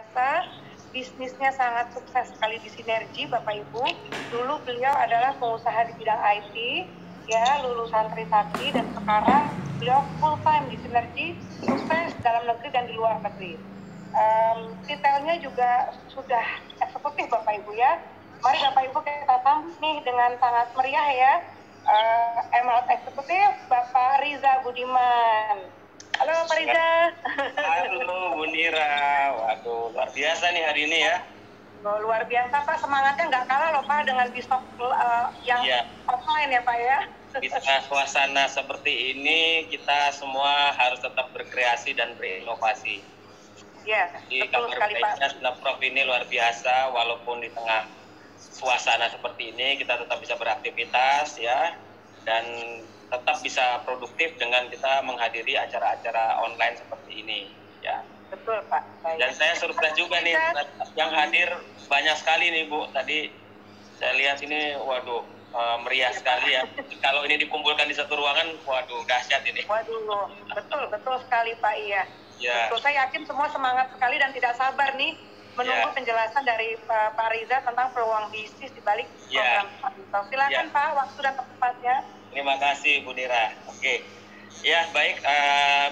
biasa, bisnisnya sangat sukses sekali di Sinergi, Bapak Ibu. Dulu beliau adalah pengusaha di bidang IT, ya, lulusan Trisakti, dan sekarang beliau full time di Sinergi, sukses dalam negeri dan di luar negeri. Detailnya juga sudah eksekutif, Bapak Ibu ya. Mari Bapak Ibu kita sambut nih dengan sangat meriah ya. Emerald Eksekutif Bapak Riza Budiman. Halo Pak Riza. Halo Bu Nira, waduh luar biasa nih hari ini ya. Luar biasa Pak, semangatnya nggak kalah loh Pak dengan Bistok yang offline ya Pak ya. Di tengah suasana seperti ini kita semua harus tetap berkreasi dan berinovasi. Iya, betul sekali Pak. Prof ini luar biasa, walaupun di tengah suasana seperti ini kita tetap bisa beraktivitas ya, dan tetap bisa produktif dengan kita menghadiri acara-acara online seperti ini ya. Betul Pak. Baik. Dan saya surprise juga nih, yang hadir banyak sekali nih Bu. Tadi saya lihat ini, waduh meriah sekali ya. Kalau ini dikumpulkan di satu ruangan, waduh dahsyat ini. Waduh, betul sekali Pak, iya. Ya. Betul, saya yakin semua semangat sekali dan tidak sabar nih menunggu penjelasan dari Pak Riza tentang peluang bisnis di balik program Pak. Silakan Pak, waktu dan tempatnya. Terima kasih Bu Nira. Oke. Ya baik,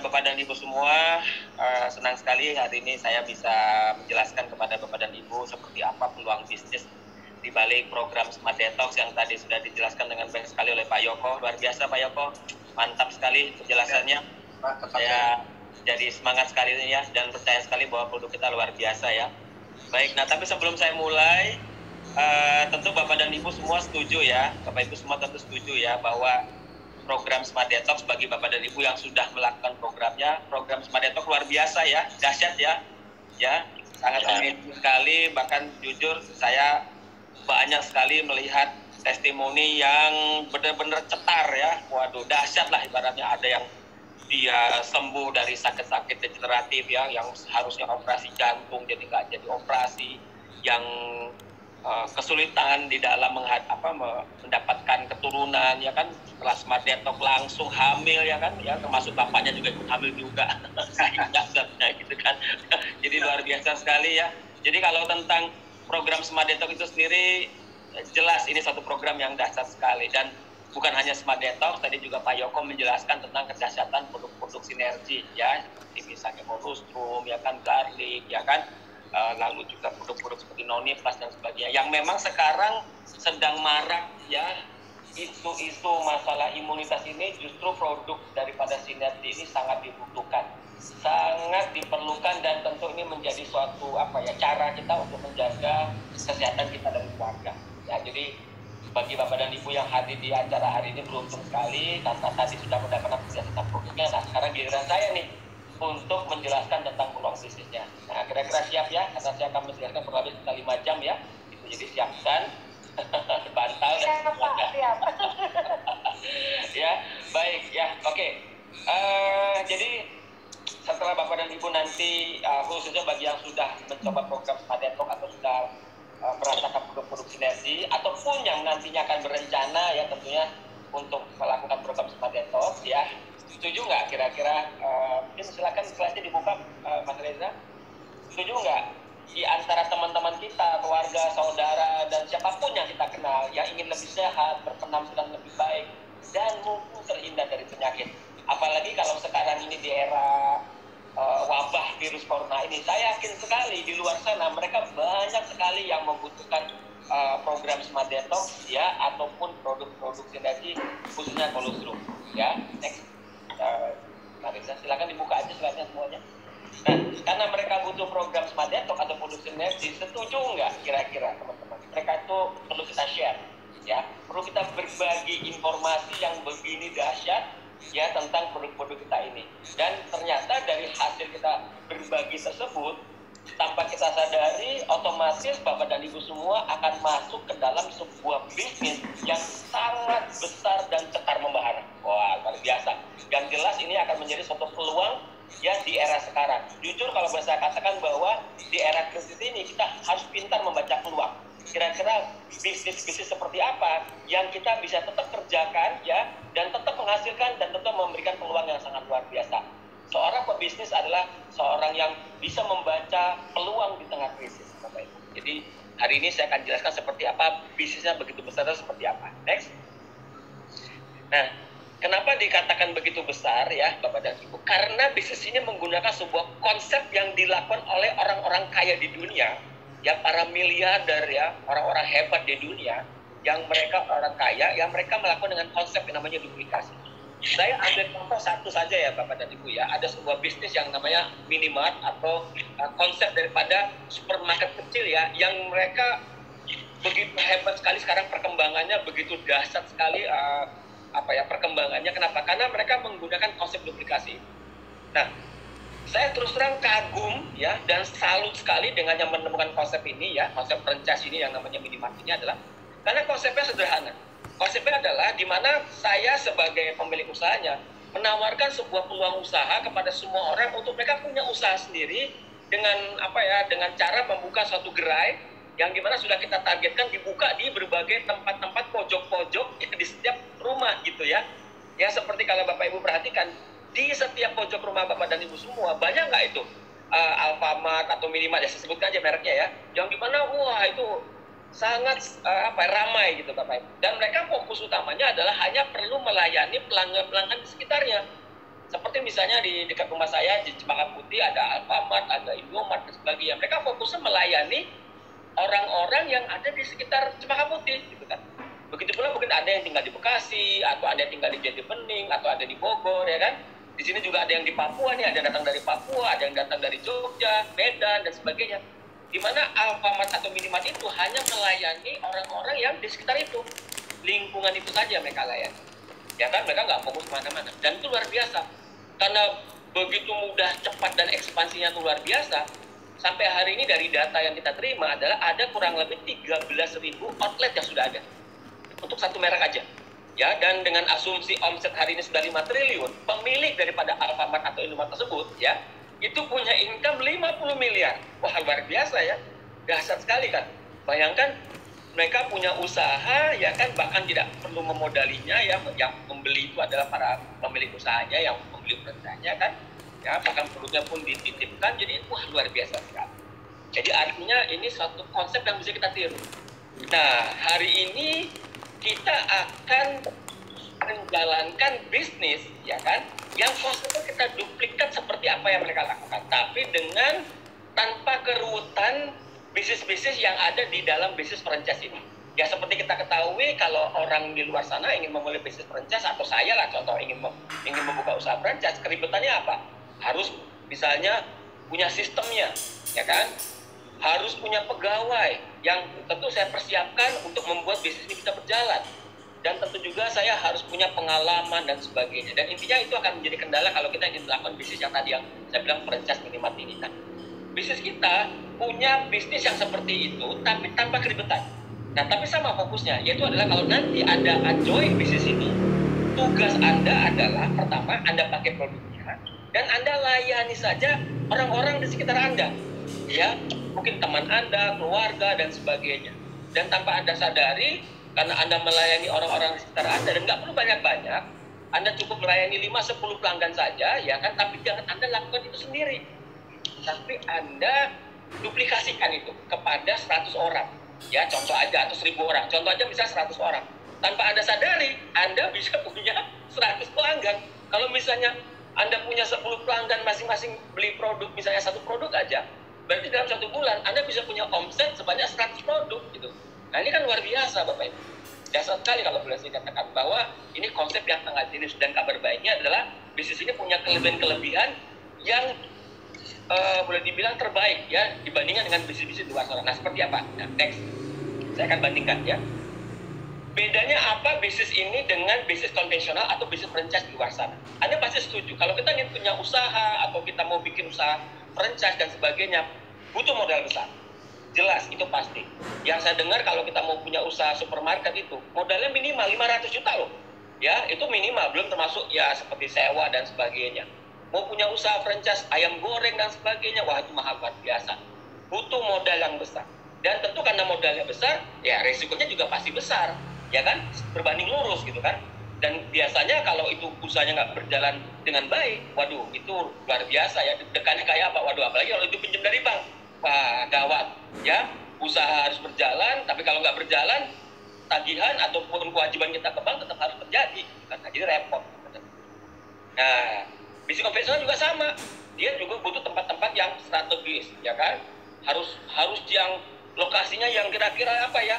Bapak dan Ibu semua, senang sekali hari ini saya bisa menjelaskan kepada Bapak dan Ibu seperti apa peluang bisnis di balik program Smart Detox yang tadi sudah dijelaskan dengan baik sekali oleh Pak Yoko. Luar biasa Pak Yoko, mantap sekali penjelasannya. Saya jadi semangat sekali ya, dan percaya sekali bahwa produk kita luar biasa ya. Baik, nah tapi sebelum saya mulai, tentu Bapak dan Ibu semua setuju ya, Bapak Ibu semua tentu setuju ya bahwa program Smart Detox bagi Bapak dan Ibu yang sudah melakukan programnya, program Smart Detox luar biasa ya, dahsyat ya, sangat amazing sekali. Bahkan jujur saya banyak sekali melihat testimoni yang benar-benar cetar ya, waduh dahsyat lah ibaratnya. Ada yang dia sembuh dari sakit-sakit degeneratif ya, yang harusnya operasi jantung jadi nggak jadi operasi, yang kesulitan di dalam mendapatkan keturunan ya kan, setelah Smart Detox langsung hamil ya kan ya, termasuk bapaknya juga ikut hamil juga gitu kan. Jadi luar biasa sekali ya. Jadi kalau tentang program Smart Detox itu sendiri, jelas ini satu program yang dahsyat sekali. Dan bukan hanya Smart Detox, tadi juga Pak Yoko menjelaskan tentang kedahsyatan produk-produk Sinergi ya, seperti misalnya kolostrum ya kan, garlic ya kan, lalu juga produk-produk seperti Noni Plus dan sebagainya, yang memang sekarang sedang marak ya, isu-isu masalah imunitas ini. Justru produk daripada Sinergi ini sangat dibutuhkan, sangat diperlukan, dan tentu ini menjadi suatu cara kita untuk menjaga kesehatan kita dan keluarga ya. Jadi bagi Bapak dan Ibu yang hadir di acara hari ini beruntung sekali karena tadi sudah mendapatkan penjelasan produknya. Nah sekarang giliran saya nih untuk menjelaskan tentang peluang bisnisnya. Nah kira-kira siap ya, karena saya akan menjelaskan kurang lebih 5 jam ya. Jadi siapkan bantal dan semuanya. Ya baik ya, oke. Jadi setelah Bapak dan Ibu nanti, khususnya bagi yang sudah mencoba program Smart Detox atau sudah merasakan produk-produk Sinergi, ataupun yang nantinya akan berencana ya tentunya untuk melakukan program Smart Detox ya, setuju nggak kira-kira? Mungkin silakan kelasnya dibuka, Mas Reza. Setuju nggak di antara teman-teman kita, keluarga, saudara, dan siapapun yang kita kenal yang ingin lebih sehat, berpenampilan lebih baik, dan mungkin terhindar dari penyakit? Apalagi kalau sekarang ini di era wabah virus corona ini, saya yakin sekali di luar sana mereka banyak sekali yang membutuhkan program Smart Detox ya, ataupun produk-produk Sinergi khususnya kolostrum ya. Next, Marisa, silakan dibuka aja slide-nya semuanya. Nah, karena mereka butuh program Smart Detox atau produk Sinergi, setuju nggak kira-kira teman-teman? Mereka itu perlu kita share ya, perlu kita berbagi informasi yang begini dahsyat ya tentang produk-produk kita ini. Dan ternyata dari hasil kita berbagi tersebut, tanpa kita sadari, otomatis Bapak dan Ibu semua akan masuk ke dalam sebuah bisnis yang sangat besar dan cetar membahana. Wah, luar biasa. Dan jelas ini akan menjadi suatu peluang ya di era sekarang. Jujur kalau boleh saya katakan bahwa di era krisis ini kita harus pintar membaca peluang. Kira-kira bisnis-bisnis seperti apa yang kita bisa tetap kerjakan ya, dan tetap menghasilkan dan tetap memberikan peluang yang sangat luar biasa. Seorang pebisnis adalah seorang yang bisa membaca peluang di tengah krisis, Bapak Ibu. Jadi hari ini saya akan jelaskan seperti apa bisnisnya begitu besar dan seperti apa. Next. Nah, kenapa dikatakan begitu besar ya Bapak dan Ibu? Karena bisnis ini menggunakan sebuah konsep yang dilakukan oleh orang-orang kaya di dunia, ya para miliarder ya, orang-orang hebat di dunia, yang mereka orang kaya, yang mereka melakukan dengan konsep yang namanya duplikasi. Saya ambil contoh satu saja ya Bapak dan Ibu ya. Ada sebuah bisnis yang namanya minimart atau konsep daripada supermarket kecil ya, yang mereka begitu hebat sekali sekarang perkembangannya, begitu dahsyat sekali perkembangannya. Kenapa? Karena mereka menggunakan konsep duplikasi. Nah, saya terus terang kagum ya dan salut sekali dengan yang menemukan konsep ini ya, konsep franchise ini yang namanya minimart ini adalah karena konsepnya sederhana. Konsepnya adalah di mana saya sebagai pemilik usahanya menawarkan sebuah peluang usaha kepada semua orang untuk mereka punya usaha sendiri dengan dengan cara membuka suatu gerai yang dimana sudah kita targetkan dibuka di berbagai tempat-tempat pojok-pojok di setiap rumah gitu ya. Ya seperti kalau Bapak Ibu perhatikan di setiap pojok rumah Bapak dan Ibu semua banyak nggak itu Alfamart atau Minimart ya, saya sebutkan aja mereknya ya, yang dimana wah itu sangat ramai gitu Bapak Ibu. Dan mereka fokus utamanya adalah hanya perlu melayani pelanggan-pelanggan di sekitarnya. Seperti misalnya di dekat rumah saya di Cempaka Putih ada Alfamart, ada Indomart dan sebagainya. Mereka fokusnya melayani orang-orang yang ada di sekitar Cempaka Putih gitu kan. Begitu pula mungkin ada yang tinggal di Bekasi, atau ada yang tinggal di Jati Bening, atau ada di Bogor ya kan. Di sini juga ada yang di Papua nih, ada yang datang dari Papua, ada yang datang dari Jogja, Medan dan sebagainya. Di mana Alfamart atau Minimart itu hanya melayani orang-orang yang di sekitar itu, lingkungan itu saja mereka layani. Ya kan, mereka nggak fokus kemana-mana. Dan itu luar biasa, karena begitu mudah, cepat dan ekspansinya itu luar biasa. Sampai hari ini dari data yang kita terima adalah ada kurang lebih 13.000 outlet yang sudah ada untuk satu merek aja. Ya, dan dengan asumsi omset hari ini sudah 5 triliun, pemilik daripada Alfamart atau Indomart tersebut ya itu punya income 50 miliar. Wah, luar biasa ya. Dahsyat sekali kan. Bayangkan mereka punya usaha ya kan, bahkan tidak perlu memodalinya ya, yang membeli itu adalah para pemilik usahanya yang membeli produknya kan. Ya, bahkan produknya pun dititipkan. Jadi wah, luar biasa sekali. Jadi artinya ini suatu konsep yang bisa kita tiru. Nah, hari ini kita akan menjalankan bisnis ya kan, yang konsepnya kita duplikat seperti apa yang mereka lakukan, tapi dengan tanpa keruwetan bisnis-bisnis yang ada di dalam bisnis franchise ini. Ya seperti kita ketahui, kalau orang di luar sana ingin memulai bisnis franchise, atau saya lah contoh ingin membuka usaha franchise, keribetannya apa? Harus misalnya punya sistemnya, ya kan? Harus punya pegawai yang tentu saya persiapkan untuk membuat bisnis ini bisa berjalan. Dan tentu juga saya harus punya pengalaman dan sebagainya. Dan intinya itu akan menjadi kendala kalau kita ingin melakukan bisnis yang tadi yang saya bilang franchise Minimart ini. Nah, bisnis kita punya bisnis yang seperti itu, tapi tanpa keribetan. Nah, tapi sama fokusnya, yaitu adalah kalau nanti Anda enjoy bisnis ini, tugas Anda adalah pertama, Anda pakai produknya, dan Anda layani saja orang-orang di sekitar Anda. Ya, mungkin teman Anda, keluarga, dan sebagainya. Dan tanpa Anda sadari, karena Anda melayani orang-orang di sekitar Anda dan nggak perlu banyak-banyak, Anda cukup melayani 5-10 pelanggan saja, ya kan? Tapi jangan Anda lakukan itu sendiri. Tapi Anda duplikasikan itu kepada 100 orang. Ya, contoh aja, atau 1.000 orang. Contoh aja misalnya 100 orang. Tanpa Anda sadari, Anda bisa punya 100 pelanggan. Kalau misalnya Anda punya 10 pelanggan masing-masing beli produk, misalnya satu produk aja, berarti dalam 1 bulan Anda bisa punya omset sebanyak 100 produk gitu. Nah, ini kan luar biasa Bapak Ibu. Dasar sekali kalau boleh saya katakan bahwa ini konsep yang sangat jenius, dan kabar baiknya adalah bisnis ini punya kelebihan-kelebihan yang boleh dibilang terbaik ya dibandingkan dengan bisnis-bisnis di luar sana. Nah, seperti apa? Nah, next. Saya akan bandingkan ya. Bedanya apa bisnis ini dengan bisnis konvensional atau bisnis franchise di luar sana? Anda pasti setuju kalau kita ingin punya usaha atau kita mau bikin usaha franchise dan sebagainya, butuh modal besar. Jelas, itu pasti. Yang saya dengar kalau kita mau punya usaha supermarket itu, modalnya minimal 500 juta loh. Ya, itu minimal, belum termasuk ya seperti sewa dan sebagainya. Mau punya usaha franchise ayam goreng dan sebagainya, wah itu mahal luar biasa. Butuh modal yang besar. Dan tentu karena modalnya besar, ya resikonya juga pasti besar. Ya kan? Berbanding lurus gitu kan. Dan biasanya kalau itu usahanya nggak berjalan dengan baik, waduh itu luar biasa ya. Deg-degannya kayak apa? Waduh, apalagi kalau itu pinjam dari bank. wah gawat ya, usaha harus berjalan, tapi kalau nggak berjalan tagihan ataupun kewajiban kita ke bank tetap harus terjadi kan, jadi repot. Nah, bisnis konvensional juga sama, dia juga butuh tempat-tempat yang strategis ya kan, harus yang lokasinya yang kira-kira apa ya,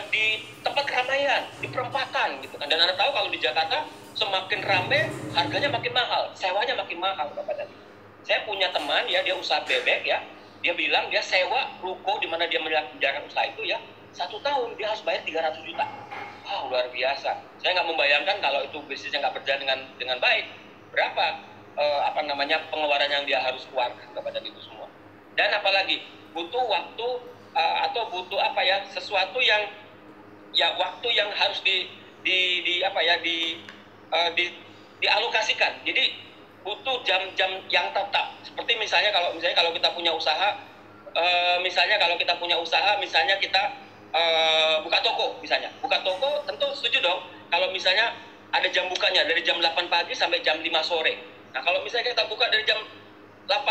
di tempat keramaian, di perempatan gitu kan. Dan Anda tahu kalau di Jakarta semakin ramai harganya makin mahal, sewanya makin mahal Bapak dan Ibu. Saya punya teman ya, dia usaha bebek ya, dia bilang dia sewa ruko di mana dia menjalankan usaha itu ya, 1 tahun dia harus bayar 300 juta. Wow, luar biasa. Saya nggak membayangkan kalau itu bisnisnya nggak berjalan dengan baik, berapa pengeluaran yang dia harus keluarkan kepada itu semua. Dan apalagi butuh waktu atau butuh sesuatu yang waktu yang harus dialokasikan. Jadi butuh jam-jam yang tetap. Seperti misalnya kalau kita punya usaha, misalnya kita buka toko tentu setuju dong kalau misalnya ada jam bukanya dari jam 8 pagi sampai jam 5 sore. Nah, kalau misalnya kita buka dari jam 8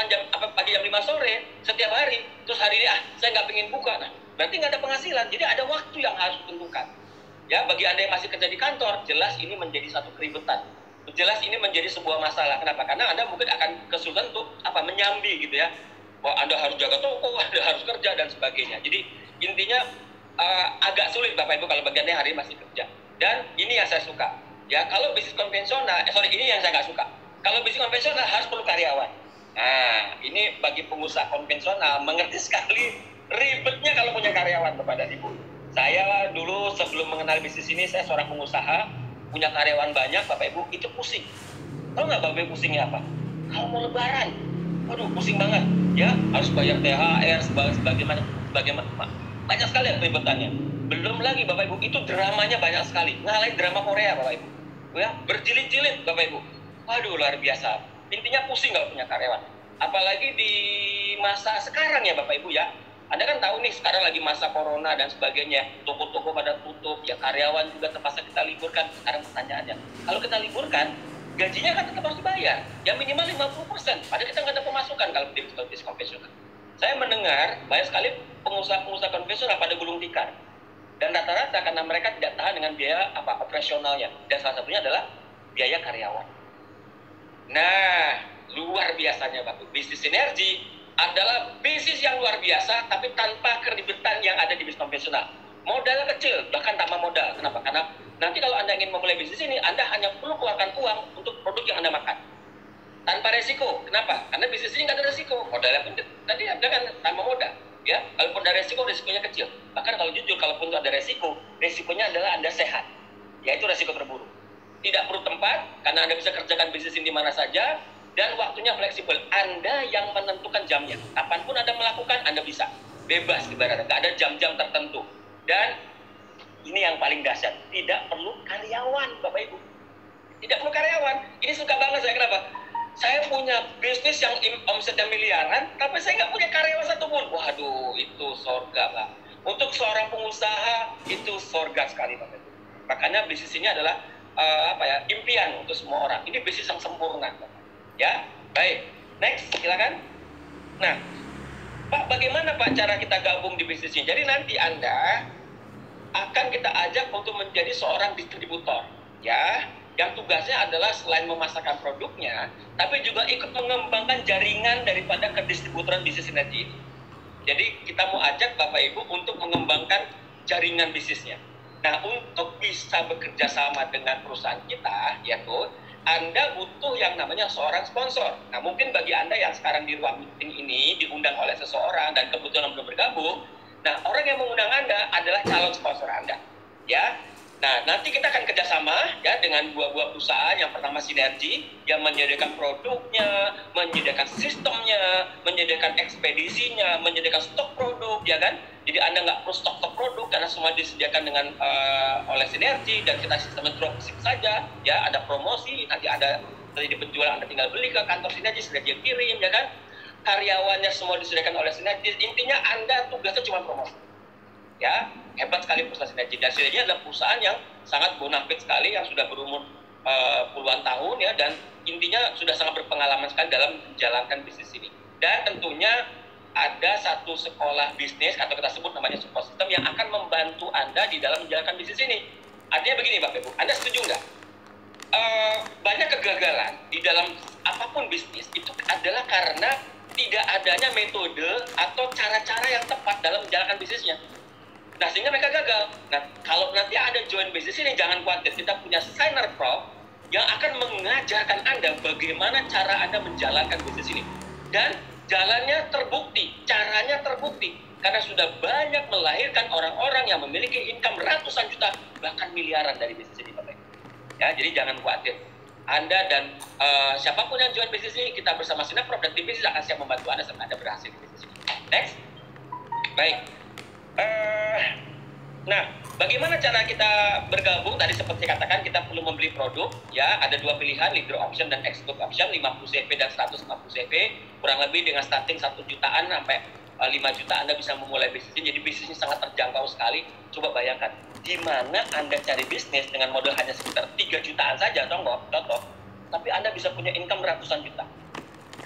pagi jam 5 sore setiap hari, terus hari ini saya nggak pengen buka, nah berarti nggak ada penghasilan. Jadi ada waktu yang harus ditentukan ya. Bagi Anda yang masih kerja di kantor, jelas ini menjadi satu keribetan, jelas ini menjadi sebuah masalah. Kenapa? Karena Anda mungkin akan kesulitan untuk menyambi gitu ya, bahwa Anda harus jaga toko, Anda harus kerja dan sebagainya. Jadi intinya agak sulit Bapak Ibu kalau bagiannya hari masih kerja. Dan ini yang saya suka ya, kalau bisnis konvensional ini yang saya nggak suka. Kalau bisnis konvensional harus perlu karyawan. Nah, ini bagi pengusaha konvensional mengerti sekali ribetnya kalau punya karyawan Bapak dan Ibu. Saya dulu sebelum mengenal bisnis ini, saya seorang pengusaha, punya karyawan banyak Bapak Ibu, itu pusing. Tahu nggak Bapak Ibu pusingnya apa? Kalau mau lebaran, waduh pusing banget ya, harus bayar THR sebagaimana banyak sekali keribetannya. Belum lagi Bapak Ibu, itu dramanya banyak sekali, ngalahin drama Korea Bapak Ibu ya, berjilid-jilid Bapak Ibu. Waduh luar biasa. Intinya pusing kalau punya karyawan, apalagi di masa sekarang ya Bapak Ibu ya. Anda kan tahu nih sekarang lagi masa corona dan sebagainya, toko-toko pada tutup ya, karyawan juga terpaksa kita liburkan. Sekarang pertanyaannya, kalau kita liburkan, gajinya kan tetap harus dibayar ya, minimal 50%, padahal kita nggak ada pemasukan kalau di bisnis konvensional. Saya mendengar banyak sekali pengusaha-pengusaha konvensional pada gulung tikar, dan rata-rata karena mereka tidak tahan dengan biaya operasionalnya, dan salah satunya adalah biaya karyawan. Nah, luar biasanya Bapak, bisnis sinergi adalah bisnis yang luar biasa, tapi tanpa keribetan yang ada di bisnis konvensional. Modal kecil, bahkan tanpa modal. Kenapa? Karena nanti kalau Anda ingin memulai bisnis ini, Anda hanya perlu keluarkan uang untuk produk yang Anda makan, tanpa resiko. Kenapa? Karena bisnis ini nggak ada resiko. Modalnya pun tadi Anda kan tanpa modal. Ya, kalaupun ada resiko, resikonya kecil. Bahkan kalau jujur, kalaupun ada resiko, resikonya adalah Anda sehat. Yaitu resiko terburuk. Tidak perlu tempat, karena Anda bisa kerjakan bisnis ini di mana saja, dan waktunya fleksibel. Anda yang menentukan jamnya. Kapanpun Anda melakukan, Anda bisa. Bebas ibaratnya, nggak ada jam-jam tertentu. Dan ini yang paling dahsyat, tidak perlu karyawan Bapak Ibu. Tidak perlu karyawan. Ini suka banget saya, kenapa? Saya punya bisnis yang omsetnya miliaran, tapi saya nggak punya karyawan satupun. Waduh, itu surga Pak. Untuk seorang pengusaha, itu surga sekali Bapak Ibu. Makanya bisnis ini adalah impian untuk semua orang. Ini bisnis yang sempurna Bapak. Ya, baik. Next, silakan. Nah, Pak, bagaimana Pak cara kita gabung di bisnis ini? Jadi nanti Anda akan kita ajak untuk menjadi seorang distributor, ya, yang tugasnya adalah selain memasarkan produknya, tapi juga ikut mengembangkan jaringan daripada kedistributoran bisnis sinergi ini. Jadi kita mau ajak Bapak Ibu untuk mengembangkan jaringan bisnisnya. Nah, untuk bisa bekerja sama dengan perusahaan kita, yaitu Anda butuh yang namanya seorang sponsor. Nah, mungkin bagi Anda yang sekarang di ruang meeting ini diundang oleh seseorang dan kebetulan belum bergabung, nah orang yang mengundang Anda adalah calon sponsor Anda, ya. Nah, nanti kita akan kerjasama ya dengan dua perusahaan. Yang pertama sinergi, yang menyediakan produknya, menyediakan sistemnya, menyediakan ekspedisinya, menyediakan stok produk, ya kan? Jadi Anda nggak perlu stok produk karena semua disediakan dengan oleh sinergi, dan kita sistem dropship saja, ya. Ada promosi, nanti ada terjadi penjualan, Anda tinggal beli ke kantor sinergi yang kirim, ya kan? Karyawannya semua disediakan oleh sinergi. Intinya Anda tugasnya cuma promosi. Ya, hebat sekali perusahaan sinergi. Dan sinergi adalah perusahaan yang sangat bonafit sekali, yang sudah berumur puluhan tahun ya, dan intinya sudah sangat berpengalaman sekali dalam menjalankan bisnis ini. Dan tentunya ada satu sekolah bisnis atau kita sebut namanya support system yang akan membantu Anda di dalam menjalankan bisnis ini. Artinya begini Bapak Ibu, Anda setuju nggak? Banyak kegagalan di dalam apapun bisnis itu adalah karena tidak adanya metode atau cara-cara yang tepat dalam menjalankan bisnisnya. Nah, sehingga mereka gagal. Nah, kalau nanti Anda join bisnis ini, jangan khawatir. Kita punya Signer Pro yang akan mengajarkan Anda bagaimana cara Anda menjalankan bisnis ini. Dan jalannya terbukti, caranya terbukti. Karena sudah banyak melahirkan orang-orang yang memiliki income ratusan juta, bahkan miliaran dari bisnis ini, Bapak Ibu. Ya, jadi jangan khawatir. Anda dan siapapun yang join bisnis ini, kita bersama Signer Pro dan tim bisnis akan siap membantu Anda sampai Anda berhasil di bisnis ini. Next. Baik. Nah, bagaimana cara kita bergabung? Tadi seperti katakan, kita perlu membeli produk. Ya, ada dua pilihan, leader option dan exclusive option, 50 CV dan 150 CV. Kurang lebih dengan starting 1 jutaan sampai 5 juta Anda bisa memulai bisnis ini. Jadi bisnisnya sangat terjangkau sekali. Coba bayangkan, di mana Anda cari bisnis dengan modal hanya sekitar 3 jutaan saja, contoh. Tapi Anda bisa punya income ratusan juta.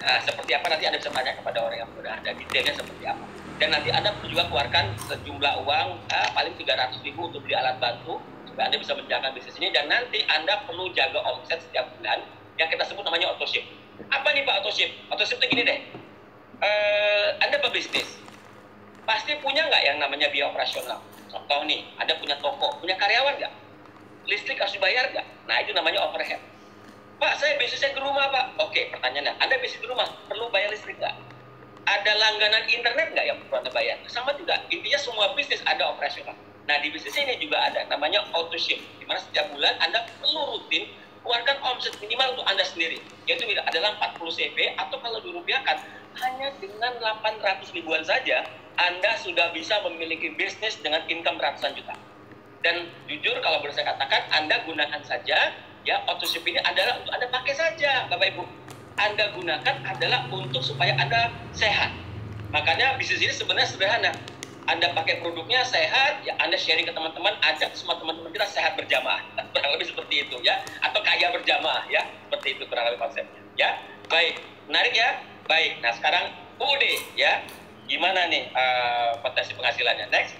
Nah, seperti apa nanti Anda bisa tanya kepada orang yang sudah ada detailnya seperti apa. Dan nanti Anda perlu juga keluarkan sejumlah uang, paling 300.000 untuk beli alat bantu supaya Anda bisa menjalankan bisnis ini. Dan nanti Anda perlu jaga omset setiap bulan yang kita sebut namanya autoship. Apa nih Pak autoship? Autoship itu gini deh. Anda berbisnis, pasti punya nggak yang namanya biaya operasional? Contoh nih, Anda punya toko, punya karyawan nggak? Listrik harus dibayar nggak? Nah, itu namanya overhead. Pak, saya bisnisnya ke rumah, Pak. Oke, pertanyaannya, Anda bisnis di rumah, perlu bayar listrik nggak? Ada langganan internet nggak yang perlu Anda bayar? Sama juga, intinya semua bisnis ada operasional. Nah, di bisnis ini juga ada, namanya autoship, di mana setiap bulan Anda perlu rutin keluarkan omset minimal untuk Anda sendiri, yaitu adalah 40 CV, atau kalau dirupiahkan, hanya dengan 800 ribuan saja, Anda sudah bisa memiliki bisnis dengan income ratusan juta. Dan jujur kalau boleh saya katakan, Anda gunakan saja, ya, autoship ini adalah untuk Anda pakai saja, Bapak Ibu. Anda gunakan adalah untuk supaya Anda sehat. Makanya bisnis ini sebenarnya sederhana. Anda pakai produknya sehat, ya Anda sharing ke teman-teman, ajak semua teman-teman kita sehat berjamaah. Kurang lebih seperti itu, ya. Atau kaya berjamaah, ya. Seperti itu kurang lebih konsepnya, ya. Baik, menarik ya? Baik, nah sekarang UUD, ya. Gimana nih potensi penghasilannya? Next.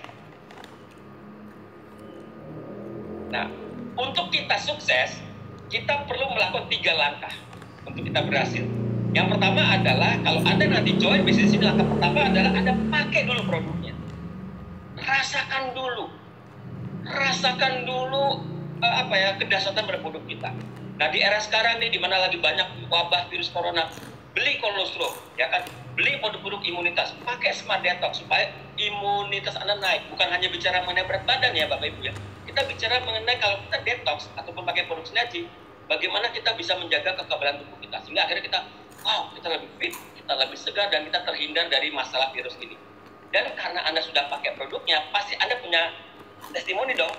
Nah, untuk kita sukses, kita perlu melakukan 3 langkah untuk kita berhasil. Yang pertama adalah, kalau Anda nanti join bisnis ini, langkah pertama adalah Anda pakai dulu produknya. Rasakan dulu kedahsyatan pada produk kita. Nah, di era sekarang nih, di mana lagi banyak wabah virus corona, beli kolostrum, ya kan, beli produk-produk imunitas, pakai Smart Detox supaya imunitas Anda naik. Bukan hanya bicara mengenai berat badan ya Bapak Ibu ya, kita bicara mengenai kalau kita detox ataupun pakai produk sinergi, bagaimana kita bisa menjaga kekebalan tubuh kita, sehingga akhirnya kita lebih fit, kita lebih segar, dan kita terhindar dari masalah virus ini. Dan karena Anda sudah pakai produknya, pasti Anda punya testimoni dong.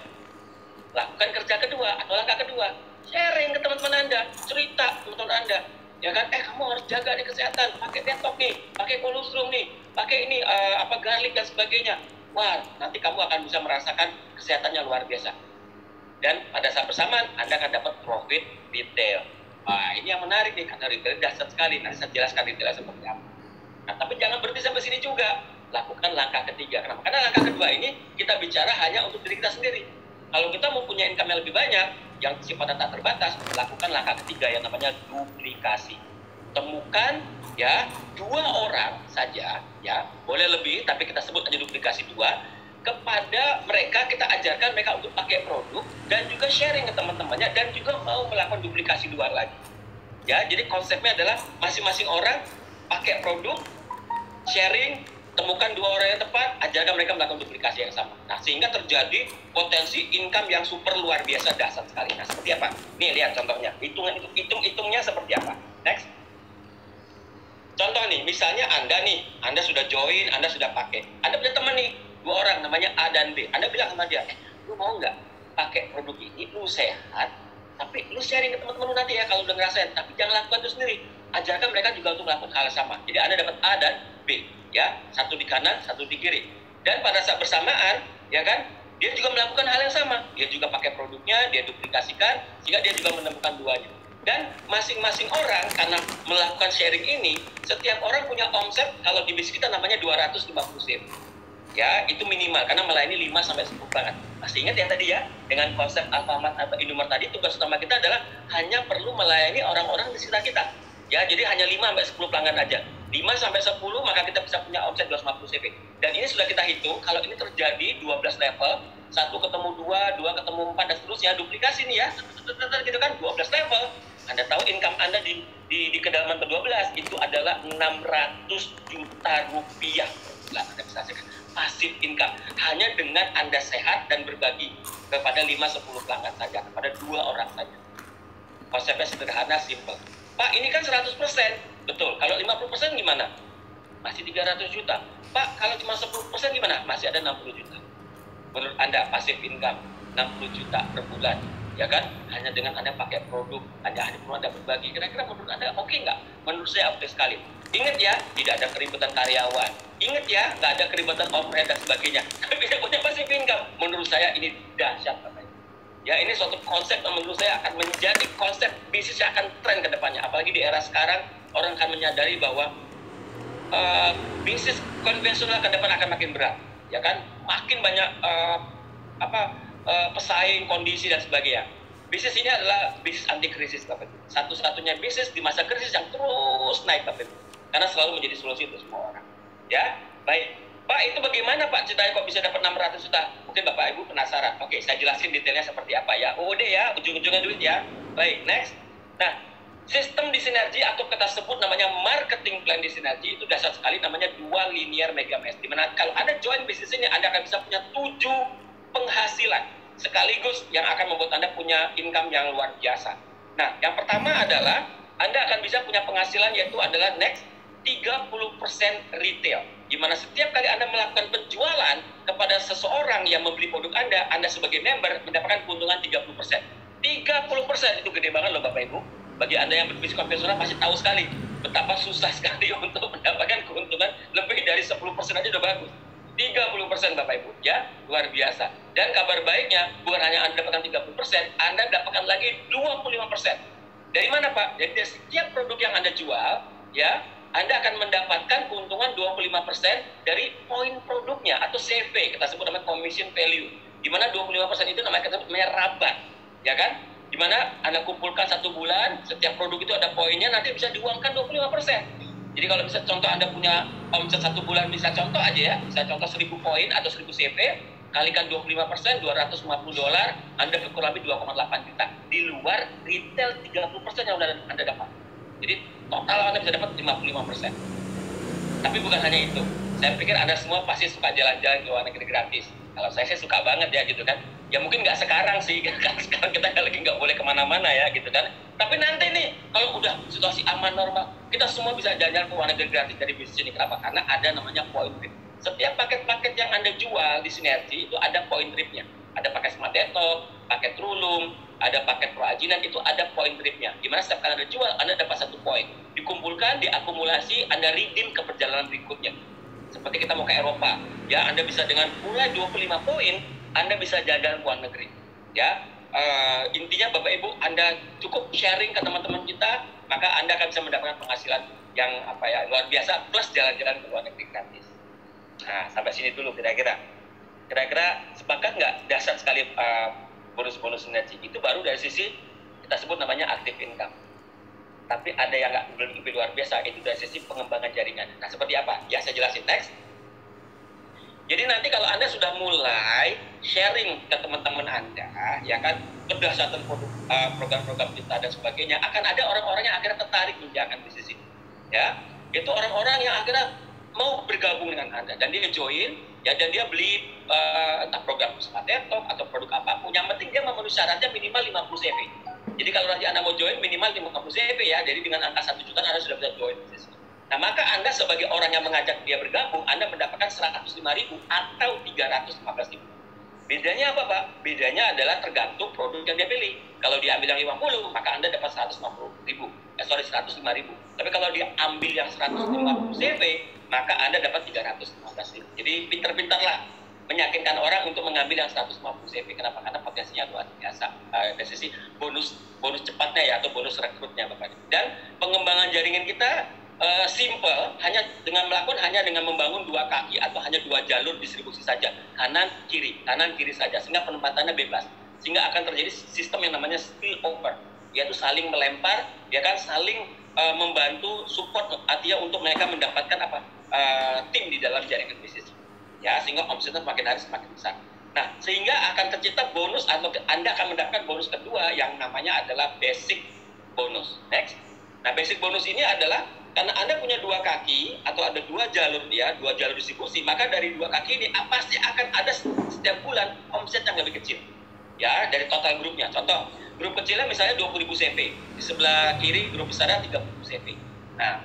Lakukan kerja kedua atau langkah kedua, sharing ke teman-teman Anda, cerita teman-teman Anda, ya kan, kamu harus jaga nih kesehatan, pakai detox nih, pakai kolostrum nih, pakai ini garlic dan sebagainya. Wah, nanti kamu akan bisa merasakan kesehatannya luar biasa. Dan pada saat bersamaan Anda akan dapat profit retail. Wah, ini yang menarik nih, karena retail dahsyat sekali. Nanti saya jelaskan detailnya seperti apa. Nah, tapi jangan berhenti sampai sini juga. Lakukan langkah ketiga. Kenapa? Karena langkah kedua ini kita bicara hanya untuk diri kita sendiri. Kalau kita mempunyai income yang lebih banyak, yang sifatnya tak terbatas, lakukan langkah ketiga yang namanya duplikasi. Temukan ya 2 orang saja, ya boleh lebih, tapi kita sebut aja duplikasi 2. Kepada mereka kita ajarkan mereka untuk pakai produk dan juga sharing ke teman-temannya, dan juga mau melakukan duplikasi 2 lagi. Ya, jadi konsepnya adalah masing-masing orang pakai produk, sharing, temukan 2 orang yang tepat, ajarkan mereka melakukan duplikasi yang sama. Nah, sehingga terjadi potensi income yang super luar biasa, dahsyat sekali. Nah, seperti apa? Nih, lihat contohnya. Hitungnya seperti apa? Next. Contoh nih, misalnya Anda sudah join, Anda sudah pakai. Anda punya teman nih, 2 orang, namanya A dan B. Anda bilang sama dia, lu mau nggak pakai produk ini, lu sehat, tapi lu sharing ke teman-teman lu nanti ya kalau udah ngerasain. Tapi jangan lakukan itu sendiri. Ajarkan mereka juga untuk melakukan hal sama. Jadi Anda dapat A dan B, ya, satu di kanan, satu di kiri. Dan pada saat bersamaan, ya kan, dia juga melakukan hal yang sama. Dia juga pakai produknya, dia duplikasikan, sehingga dia juga menemukan 2-nya. Dan masing-masing orang karena melakukan sharing ini, setiap orang punya omset kalau di bisnis kita namanya 250 CV. Ya, itu minimal karena melayani 5 sampai 10 pelanggan. Masih ingat yang tadi ya, dengan konsep Alfamart atau Indomaret tadi, tugas utama kita adalah hanya perlu melayani orang-orang di sekitar kita. Ya, jadi hanya 5 sampai 10 pelanggan aja. 5 sampai 10 maka kita bisa punya omset 250 CV. Dan ini sudah kita hitung kalau ini terjadi 12 level, 1 ketemu 2, 2 ketemu 4 dan seterusnya, duplikasi nih ya. Gitu kan, 12 level. Anda tahu income Anda di kedalaman ke-12 itu adalah 600 juta rupiah. Anda bisa hasilkan pasif income hanya dengan Anda sehat dan berbagi kepada 5-10 pelanggan saja, kepada 2 orang saja. Konsepnya sederhana, simple. Pak, ini kan 100%. Betul. Kalau 50% gimana? Masih 300 juta. Pak, kalau cuma 10% gimana? Masih ada 60 juta. Menurut Anda pasif income 60 juta per bulan, ya kan? Hanya dengan Anda pakai produk, hanya perlu Anda berbagi. Kira-kira menurut Anda oke nggak? Menurut saya oke sekali. Ingat ya, tidak ada keributan karyawan. Ingat ya, nggak ada keributan overhead dan sebagainya. Tapi tidak punya pasif income. Menurut saya ini dahsyat, Bapak. Ya, ini suatu konsep yang menurut saya akan menjadi konsep bisnis yang akan tren ke depannya. Apalagi di era sekarang, orang akan menyadari bahwa bisnis konvensional ke depan akan makin berat. Ya kan? Makin banyak pesaing, kondisi, dan sebagainya. Bisnis ini adalah bisnis anti krisis, Bapak. Satu-satunya bisnis di masa krisis yang terus naik, Bapak. Karena selalu menjadi solusi untuk semua orang. Ya, baik. Pak, itu bagaimana Pak ceritanya kok bisa dapat 600 juta? Mungkin Bapak Ibu penasaran. Oke, saya jelasin detailnya seperti apa ya. UUD ya, ujung-ujungnya duit ya. Baik, next. Nah, sistem di Sinergi atau kita sebut namanya marketing plan di Sinergi itu dasar sekali namanya 2 linear megames. Dimana kalau Anda join bisnis ini, Anda akan bisa punya 7 penghasilan sekaligus yang akan membuat Anda punya income yang luar biasa. Nah, yang pertama adalah Anda akan bisa punya penghasilan yaitu adalah next 30% retail, di mana setiap kali Anda melakukan penjualan kepada seseorang yang membeli produk Anda sebagai member mendapatkan keuntungan 30%. 30% itu gede banget loh Bapak Ibu. Bagi Anda yang berbisnis konvensional pasti tahu sekali betapa susah sekali untuk mendapatkan keuntungan lebih dari 10% aja udah bagus. 30% Bapak Ibu, ya, luar biasa. Dan kabar baiknya, bukan hanya Anda dapatkan 30%, Anda dapatkan lagi 25%. Dari mana Pak? Jadi dari setiap produk yang Anda jual, ya, Anda akan mendapatkan keuntungan 25% dari poin produknya atau CV, kita sebut namanya commission value. Di mana 25% itu kita sebut namanya rabat, ya kan? Di mana Anda kumpulkan 1 bulan, setiap produk itu ada poinnya, nanti bisa diuangkan 25%. Jadi kalau bisa contoh Anda punya omset 1 bulan, bisa contoh aja ya, bisa contoh 1000 poin atau 1000 CV, kalikan 25%, $250, Anda kurang lebih 2,8 juta. Di luar retail 30% yang Anda dapat. Jadi total Anda bisa dapat 55%. Tapi bukan hanya itu. Saya pikir Anda semua pasti suka jalan-jalan ke luar negeri gratis. Kalau saya suka banget ya gitu kan. Ya mungkin nggak sekarang sih, kan sekarang kita lagi nggak boleh kemana-mana ya gitu kan. Tapi nanti nih, kalau udah situasi aman normal, kita semua bisa jalan-jalan ke luar negeri gratis dari bisnis ini. Kenapa? Karena ada namanya point trip. Setiap paket-paket yang Anda jual di Sinergi itu ada point tripnya. Ada paket Smart Detox, paket Trulum, ada paket Proajinan, itu ada point tripnya. Dimana setiap kali Anda jual, Anda dapat 1 poin. Dikumpulkan, diakumulasi, Anda redeem ke perjalanan berikutnya. Seperti kita mau ke Eropa, ya Anda bisa dengan mulai 25 poin, Anda bisa jalan-jalan ke luar negeri. Ya, intinya Bapak Ibu, Anda cukup sharing ke teman-teman kita, maka Anda akan bisa mendapatkan penghasilan yang luar biasa plus jalan-jalan ke luar negeri gratis. Nah, sampai sini dulu kira-kira. Kira-kira sepakat nggak? Dasar sekali bonus-bonus Sinergi. Itu baru dari sisi kita sebut namanya active income. Tapi ada yang nggak lebih luar biasa, itu dari sisi pengembangan jaringan. Nah, seperti apa? Ya, saya jelasin next. Jadi nanti kalau Anda sudah mulai sharing ke teman-teman Anda, ya kan, berdasarkan program-program kita dan sebagainya, akan ada orang-orang yang akhirnya tertarik menjalankan bisnis ini. Ya, itu orang-orang yang akhirnya mau bergabung dengan Anda dan dia join, ya, dan dia beli entah program Smart Detox atau produk apapun. Yang penting dia memenuhi syaratnya minimal 50 CV. Jadi kalau nanti Anda mau join minimal 50 CV ya, jadi dengan angka 1 juta Anda sudah bisa join bisnis. Nah, maka Anda sebagai orang yang mengajak dia bergabung, Anda mendapatkan 105.000 atau 315.000. Bedanya apa, Pak? Bedanya adalah tergantung produk yang dia pilih. Kalau dia ambil yang 50, maka Anda dapat 105.000. Tapi kalau dia ambil yang 150 CV, maka Anda dapat 315.000. Jadi pintar-pintarlah meyakinkan orang untuk mengambil yang 150 CV. Kenapa? Karena potensinya luar biasa. Dari sisi bonus cepatnya ya, atau bonus rekrutnya Bapak. Dan pengembangan jaringan kita simple, hanya dengan membangun 2 kaki atau hanya 2 jalur distribusi saja, kanan kiri saja, sehingga penempatannya bebas, sehingga akan terjadi sistem yang namanya spillover, yaitu saling melempar, ya kan, saling membantu support artinya untuk mereka mendapatkan tim di dalam jaringan bisnis, ya, sehingga omsetnya semakin hari semakin besar. Nah, sehingga akan tercipta bonus, atau Anda akan mendapatkan bonus kedua yang namanya adalah basic bonus. Next. Nah, basic bonus ini adalah karena Anda punya 2 kaki atau ada 2 jalur distribusi, maka dari 2 kaki ini pasti akan ada setiap bulan omset yang lebih kecil. Ya, dari total grupnya. Contoh, grup kecilnya misalnya 20.000 CV, di sebelah kiri grup besarnya 30.000 CV. Nah,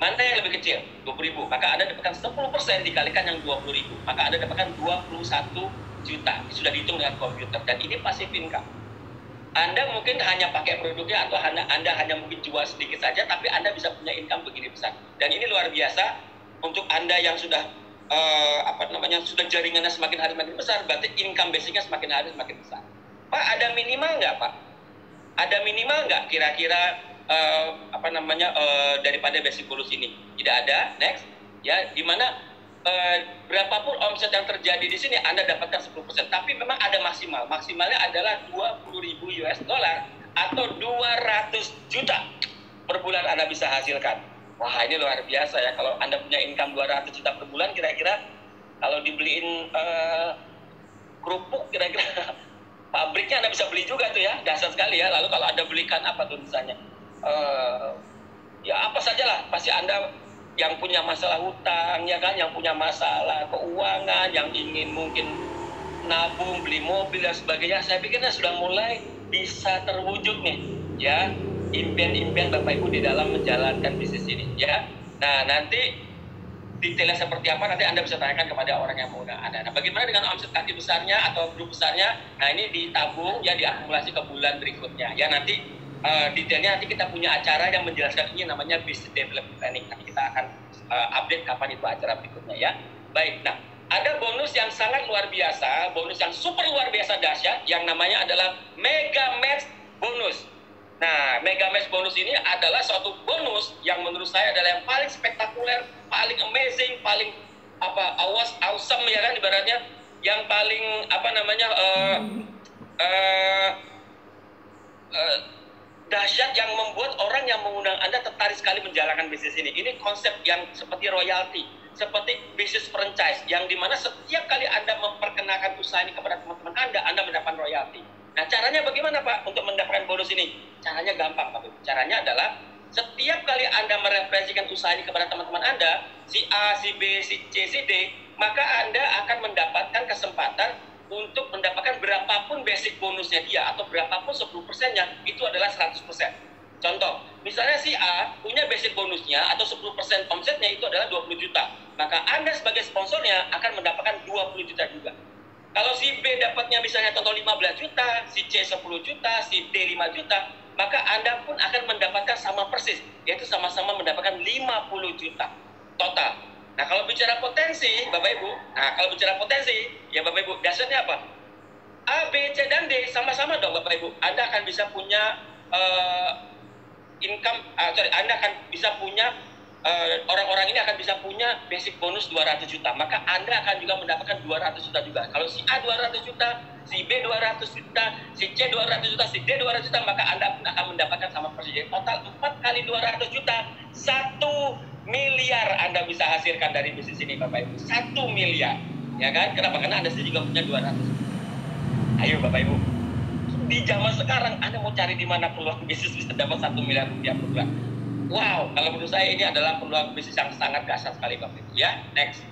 mana yang lebih kecil? 20.000. Maka Anda dapatkan 10% dikalikan yang 20.000. Maka Anda dapatkan 21 juta. Sudah dihitung dengan komputer. Dan ini passive income. Anda mungkin hanya pakai produknya atau Anda hanya mungkin jual sedikit saja, tapi Anda bisa punya income begini besar. Dan ini luar biasa untuk Anda yang sudah sudah jaringannya semakin hari semakin besar, berarti income basicnya semakin hari semakin besar. Pak, ada minimal nggak, Pak? Ada minimal nggak kira-kira daripada basic bonus ini? Tidak ada. Next. Ya, di mana berapapun omset yang terjadi di sini Anda dapatkan 10%, tapi memang ada maksimal. Maksimalnya adalah 20.000 US dollar atau 200 juta per bulan Anda bisa hasilkan. Wah, ini luar biasa ya. Kalau Anda punya income 200 juta per bulan, kira-kira kalau dibeliin kerupuk, kira-kira pabriknya Anda bisa beli juga tuh ya. Dasar sekali ya. Lalu kalau Anda belikan apa tuh misalnya? Ya apa sajalah, pasti Anda yang punya masalah hutang, ya kan, yang punya masalah keuangan, yang ingin mungkin nabung, beli mobil dan sebagainya, saya pikirnya sudah mulai bisa terwujud nih, ya, impian-impian Bapak Ibu di dalam menjalankan bisnis ini, ya. Nah, nanti detailnya seperti apa nanti Anda bisa tanyakan kepada orang yang mengundang Anda. Nah, bagaimana dengan omset kaki besarnya atau grup besarnya? Nah, ini ditabung, ya, diakumulasi ke bulan berikutnya, ya. Nanti detailnya nanti kita punya acara yang menjelaskan, ini namanya business development planning. Nanti kita akan update kapan itu acara berikutnya, ya. Baik, nah ada bonus yang sangat luar biasa, bonus yang super luar biasa dahsyat, yang namanya adalah mega match bonus. Nah, mega match bonus ini adalah suatu bonus yang menurut saya adalah yang paling spektakuler, paling amazing, paling awesome, ya kan, ibaratnya yang paling dahsyat, yang membuat orang yang mengundang Anda tertarik sekali menjalankan bisnis ini. Ini konsep yang seperti royalty, seperti bisnis franchise, yang dimana setiap kali Anda memperkenalkan usaha ini kepada teman-teman Anda mendapatkan royalty. Nah, caranya bagaimana, Pak, untuk mendapatkan bonus ini? Caranya gampang, Pak. Caranya adalah setiap kali Anda mereferensikan usaha ini kepada teman-teman Anda, si A, si B, si C, si D, maka Anda akan mendapatkan kesempatan untuk mendapatkan berapapun basic bonusnya dia, atau berapapun 10%-nya, itu adalah 100%. Contoh, misalnya si A punya basic bonusnya atau 10% omsetnya itu adalah 20 juta. Maka Anda sebagai sponsornya akan mendapatkan 20 juta juga. Kalau si B dapatnya misalnya contoh 15 juta, si C 10 juta, si D 5 juta, maka Anda pun akan mendapatkan sama persis, yaitu sama-sama mendapatkan 50 juta total. Nah, kalau bicara potensi, Bapak Ibu, ya Bapak Ibu, dasarnya apa? A, B, C, dan D sama-sama dong, Bapak Ibu. Anda akan bisa punya Anda akan bisa punya orang-orang ini akan bisa punya basic bonus 200 juta. Maka Anda akan juga mendapatkan 200 juta juga. Kalau si A 200 juta, si B 200 juta, si C 200 juta, si D 200 juta, maka Anda pun akan mendapatkan sama persis. Jadi total 4 kali 200 juta, 1 miliar Anda bisa hasilkan dari bisnis ini, Bapak Ibu. 1 miliar, ya kan? Kenapa? Karena Anda juga punya 200. Ayo Bapak Ibu, di zaman sekarang Anda mau cari di mana peluang bisnis bisa dapat 1 miliar rupiah per bulan? Wow, kalau menurut saya ini adalah peluang bisnis yang sangat dahsyat sekali, Bapak Ibu, ya. Next.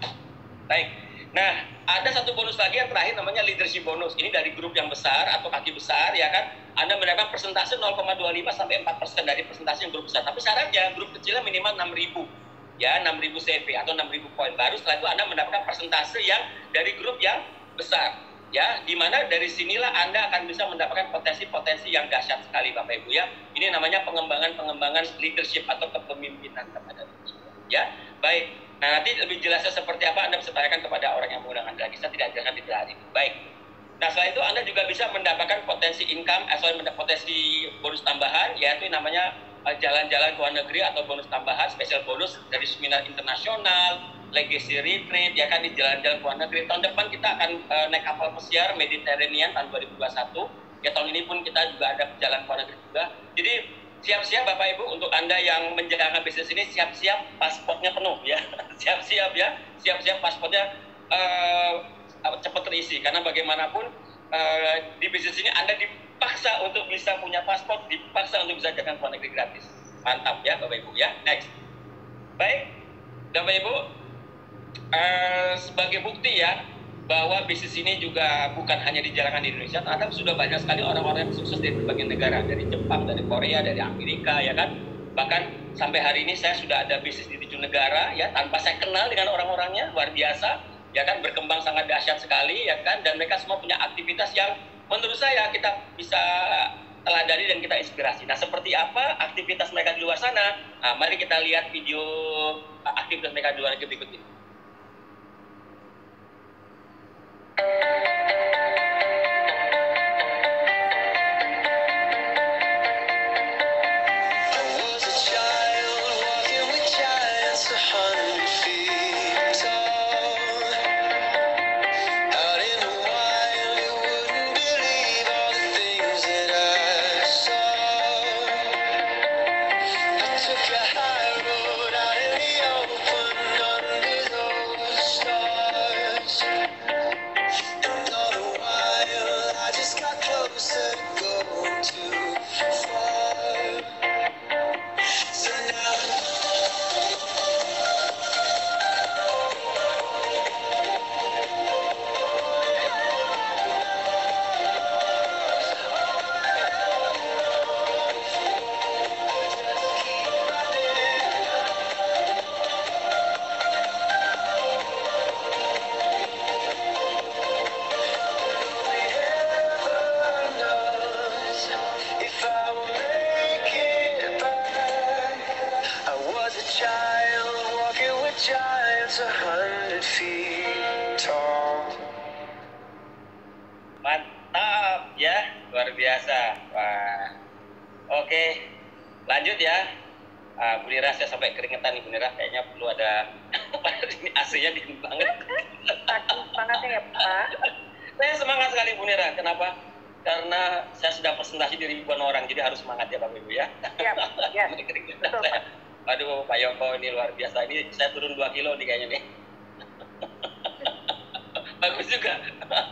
Baik. Nah, ada satu bonus lagi yang terakhir, namanya leadership bonus. Ini dari grup yang besar atau kaki besar, ya kan? Anda mendapatkan persentase 0,25 sampai 4% dari persentase yang grup besar. Tapi syaratnya grup kecilnya minimal 6.000. Ya, 6.000 CV atau 6.000 poin. Baru setelah itu Anda mendapatkan persentase yang dari grup yang besar. Ya, di mana dari sinilah Anda akan bisa mendapatkan potensi-potensi yang dahsyat sekali, Bapak Ibu, ya. Ini namanya pengembangan leadership atau kepemimpinan kepada diri. Ya, baik. Nah, nanti lebih jelasnya seperti apa Anda bisa tanyakan kepada orang yang menggunakan Anda lagi. Saya tidak jelaskan di hari ini. Baik. Nah, setelah itu Anda juga bisa mendapatkan potensi income, potensi bonus tambahan, yaitu namanya jalan-jalan ke luar negeri atau bonus tambahan, special bonus dari seminar internasional, legacy retreat, ya kan, di jalan-jalan ke luar negeri. Tahun depan kita akan naik kapal pesiar Mediterranean tahun 2021. Ya, tahun ini pun kita juga ada jalan ke luar negeri juga. Jadi siap-siap Bapak Ibu untuk Anda yang menjalankan bisnis ini, siap-siap pasportnya penuh ya. Siap-siap ya, siap-siap pasportnya cepat terisi, karena bagaimanapun di bisnis ini Anda dipaksa untuk bisa punya paspor, dipaksa untuk bisa jalan ke luar negeri gratis. Mantap ya Bapak Ibu ya. Next. Baik, Bapak Ibu, sebagai bukti ya bahwa bisnis ini juga bukan hanya dijalankan di Indonesia, ternyata sudah banyak sekali orang-orang yang sukses dari berbagai negara, dari Jepang, dari Korea, dari Amerika, ya kan. Bahkan sampai hari ini saya sudah ada bisnis di 7 negara ya, tanpa saya kenal dengan orang-orangnya, luar biasa, ya kan, berkembang sangat dahsyat sekali, ya kan, dan mereka semua punya aktivitas yang menurut saya kita bisa teladani dan kita inspirasi. Nah, seperti apa aktivitas mereka di luar sana? Nah, mari kita lihat video aktivitas mereka di luar negeri berikut ini. Mantap ya, luar biasa. Wah, oke, lanjut ya. Bu Nira, saya sampai keringetan nih Bu Nira, kayaknya perlu ada ini AC-nya dingin banget. Semangatnya ya Pak. Saya semangat sekali Bu Nira. Kenapa? Karena saya sudah presentasi di ribuan orang, jadi harus semangat ya Bapak Ibu ya. Ya. Betul, saya. Aduh, Pak Yoko ini luar biasa. Ini saya turun 2 kilo nih kayaknya nih. Bagus juga,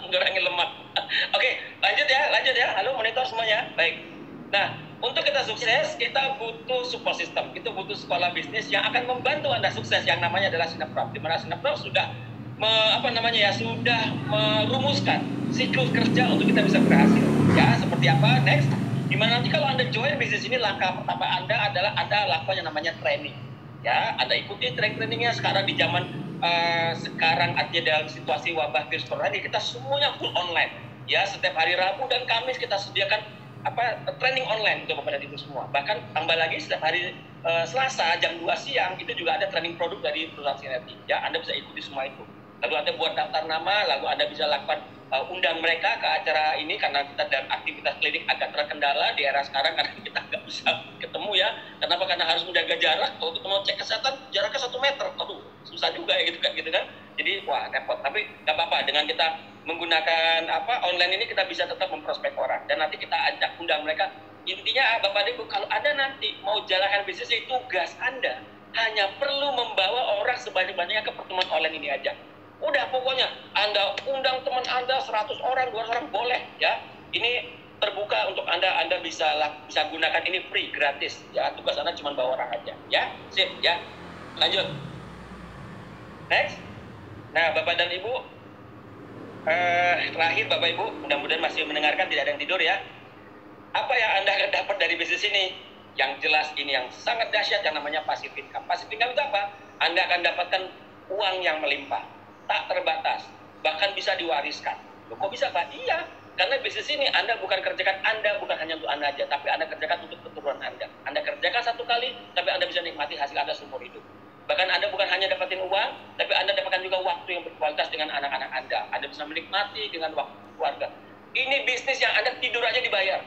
ngurangin lemak. Oke, lanjut ya. Halo monitor semuanya. Baik. Nah, untuk kita sukses, kita butuh support system. Kita butuh sekolah bisnis yang akan membantu Anda sukses, yang namanya adalah Sinapro. Di mana Sinapro sudah sudah merumuskan siklus kerja untuk kita bisa berhasil. Ya, seperti apa? Next. Dimana nanti kalau Anda join bisnis ini, langkah pertama Anda adalah Anda lakukan yang namanya training. Ya, Anda ikuti trainingnya sekarang di zaman sekarang, artinya dalam situasi wabah virus corona ini, kita semuanya full online. Ya, setiap hari Rabu dan Kamis kita sediakan training online untuk Bapak dan Ibu semua. Bahkan tambah lagi setiap hari Selasa jam 2 siang itu juga ada training produk dari perusahaan Sinergi. Ya, Anda bisa ikuti semua itu. Lalu Anda buat daftar nama, lalu Anda bisa lakukan undang mereka ke acara ini, karena kita dalam aktivitas klinik agak terkendala di era sekarang karena kita nggak bisa ketemu ya. Kenapa? Karena harus menjaga jarak. Kalau kita mau cek kesehatan jaraknya 1 meter, aduh susah juga ya gitu kan. Jadi wah repot. Tapi nggak apa-apa, dengan kita menggunakan online ini kita bisa tetap memprospek orang, dan nanti kita ajak undang mereka. Intinya Bapak Ibu, kalau Anda nanti mau jalankan bisnis, itu tugas Anda hanya perlu membawa orang sebanyak-banyaknya ke pertemuan online ini aja. Udah, pokoknya Anda undang teman Anda 100 orang, 200 orang boleh ya. Ini terbuka untuk Anda bisa gunakan ini free, gratis ya. Tugas Anda cuma bawa orang aja ya. Sip ya. Lanjut. Next. Nah, Bapak dan Ibu, terakhir Bapak Ibu, mudah-mudahan masih mendengarkan, tidak ada yang tidur ya. Apa yang Anda akan dapat dari bisnis ini? Yang jelas ini yang sangat dahsyat, yang namanya passive income. Passive income itu apa? Anda akan dapatkan uang yang melimpah, tak terbatas, bahkan bisa diwariskan. Loh, kok bisa Pak? Iya, karena bisnis ini Anda bukan kerjakan, Anda bukan hanya untuk Anda aja, tapi Anda kerjakan untuk keturunan Anda. Anda kerjakan 1 kali, tapi Anda bisa nikmati hasil Anda seumur hidup. Bahkan Anda bukan hanya dapatin uang, tapi Anda dapatkan juga waktu yang berkualitas dengan anak-anak Anda. Anda bisa menikmati dengan waktu keluarga. Ini bisnis yang Anda tidur aja dibayar.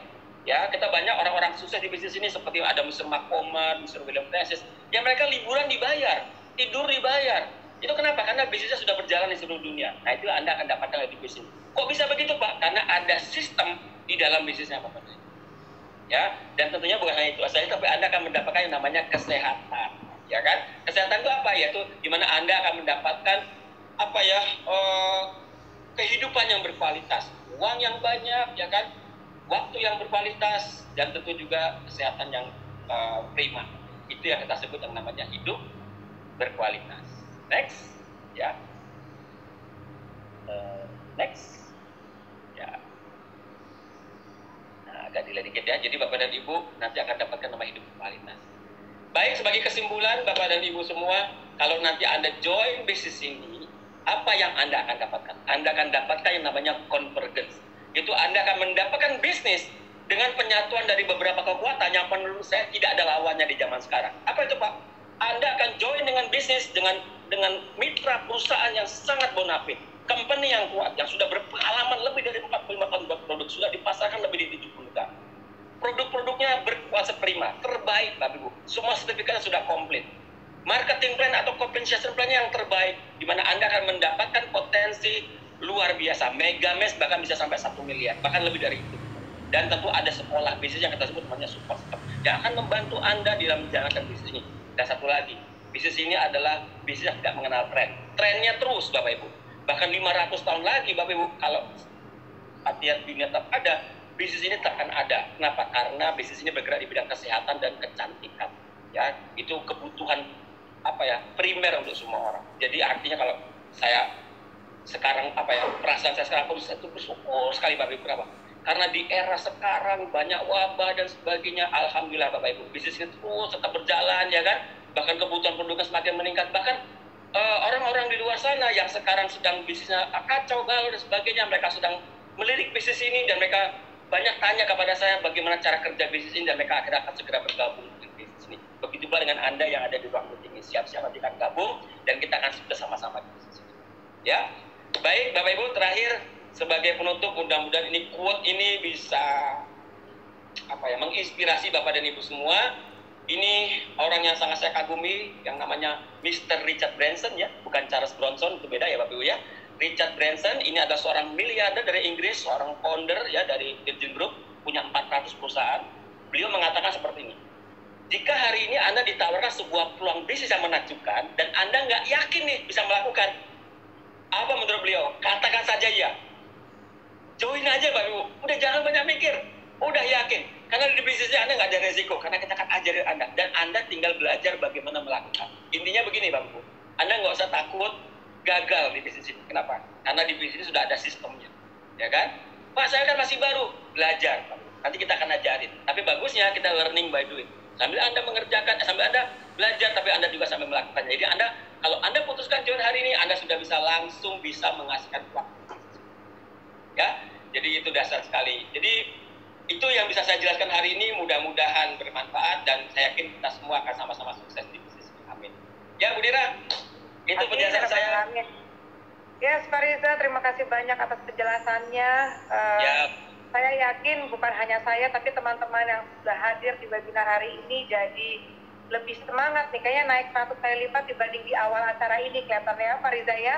Ya, kita banyak orang-orang sukses di bisnis ini seperti ada Mr. McCormack, Mr. William Francis, yang mereka liburan dibayar, tidur dibayar. Itu kenapa? Karena bisnisnya sudah berjalan di seluruh dunia. Nah, itu Anda akan dapatkan di bisnis. Kok bisa begitu, Pak? Karena ada sistem di dalam bisnisnya, Pak. Ya, dan tentunya bukan hanya itu saja, tapi Anda akan mendapatkan yang namanya kesehatan, ya kan? Kesehatan itu apa? Yaitu di mana Anda akan mendapatkan apa ya? Kehidupan yang berkualitas, uang yang banyak, ya kan? Waktu yang berkualitas, dan tentu juga kesehatan yang prima. Itu yang kita sebut yang namanya hidup berkualitas. Next, ya. Next, ya. Agak delay dikit ya. Jadi Bapak dan Ibu nanti akan dapatkan nama hidup berkualitas. Baik, sebagai kesimpulan Bapak dan Ibu semua, kalau nanti Anda join bisnis ini, apa yang Anda akan dapatkan? Anda akan dapatkan yang namanya convergence. Itu Anda akan mendapatkan bisnis dengan penyatuan dari beberapa kekuatan yang menurut saya tidak ada lawannya di zaman sekarang. Apa itu, Pak? Anda akan join dengan bisnis dengan mitra perusahaan yang sangat bonafit. Company yang kuat, yang sudah berpengalaman lebih dari 45 tahun produk, sudah dipasarkan lebih dari 70 negara. Produk-produknya berkualitas prima, terbaik Bapak Ibu. Semua sertifikatnya sudah komplit. Marketing plan atau compensation plan yang terbaik, di mana Anda akan mendapatkan potensi luar biasa, mega mes bahkan bisa sampai 1 miliar, bahkan lebih dari itu. Dan tentu ada sekolah bisnis yang kita sebut namanya support system, yang akan membantu Anda dalam menjalankan bisnis ini. Dan satu lagi, bisnis ini adalah bisnis yang tidak mengenal tren. Trennya terus Bapak Ibu. Bahkan 500 tahun lagi Bapak Ibu, kalau artinya dunia tetap ada, bisnis ini tak akan ada. Kenapa? Karena bisnis ini bergerak di bidang kesehatan dan kecantikan. Ya, itu kebutuhan apa ya, primer untuk semua orang. Jadi artinya kalau saya sekarang apa ya, perasaan saya sekarang itu bersyukur sekali Bapak Ibu. Kenapa? Karena di era sekarang banyak wabah dan sebagainya. Alhamdulillah Bapak Ibu, bisnis ini terus tetap berjalan, ya kan? Bahkan kebutuhan produknya semakin meningkat. Bahkan orang-orang di luar sana yang sekarang sedang bisnisnya kacau galau dan sebagainya, mereka sedang melirik bisnis ini dan mereka banyak tanya kepada saya bagaimana cara kerja bisnis ini, dan mereka akhirnya akan segera bergabung dengan bisnis ini. Begitu pula dengan Anda yang ada di ruang meeting ini, siap-siap nanti akan gabung dan kita akan bersama-sama di bisnis ini. Ya, baik Bapak Ibu, terakhir sebagai penutup, mudah-mudahan ini quote ini bisa apa ya, menginspirasi Bapak dan Ibu semua. Ini orang yang sangat saya kagumi, yang namanya Mr. Richard Branson, ya, bukan Charles Bronson, itu beda ya Bapak Ibu ya. Richard Branson ini adalah seorang miliarder dari Inggris, seorang founder ya dari Virgin Group, punya 400 perusahaan. Beliau mengatakan seperti ini: jika hari ini Anda ditawarkan sebuah peluang bisnis yang menakjubkan dan Anda nggak yakin nih bisa melakukan, apa menurut beliau? Katakan saja ya. Join aja Bapak Ibu, udah jangan banyak mikir, udah yakin. Karena di bisnisnya Anda nggak ada resiko, karena kita akan ajarin Anda, dan Anda tinggal belajar bagaimana melakukan. Intinya begini Bapak Ibu, Anda nggak usah takut gagal di bisnis ini. Kenapa? Karena di bisnis ini sudah ada sistemnya, ya kan? Pak, saya kan masih baru, belajar. Nanti kita akan ajarin. Tapi bagusnya kita learning by doing. Sambil Anda mengerjakan, sambil Anda belajar, tapi Anda juga sambil melakukannya. Jadi Anda, kalau Anda putuskan join hari ini, Anda sudah bisa langsung bisa menghasilkan uang. Ya, jadi itu dasar sekali. Jadi itu yang bisa saya jelaskan hari ini, mudah-mudahan bermanfaat dan saya yakin kita semua akan sama-sama sukses di bisnis ini. Amin. Ya, Bu Dira, itu penjelasan saya. Ya, Pak Riza, terima kasih banyak atas penjelasannya. Ya. Saya yakin bukan hanya saya, tapi teman-teman yang sudah hadir di webinar hari ini jadi lebih semangat nih. Kayaknya naik 100 kali lipat dibanding di awal acara ini kelihatannya, Pak Riza ya.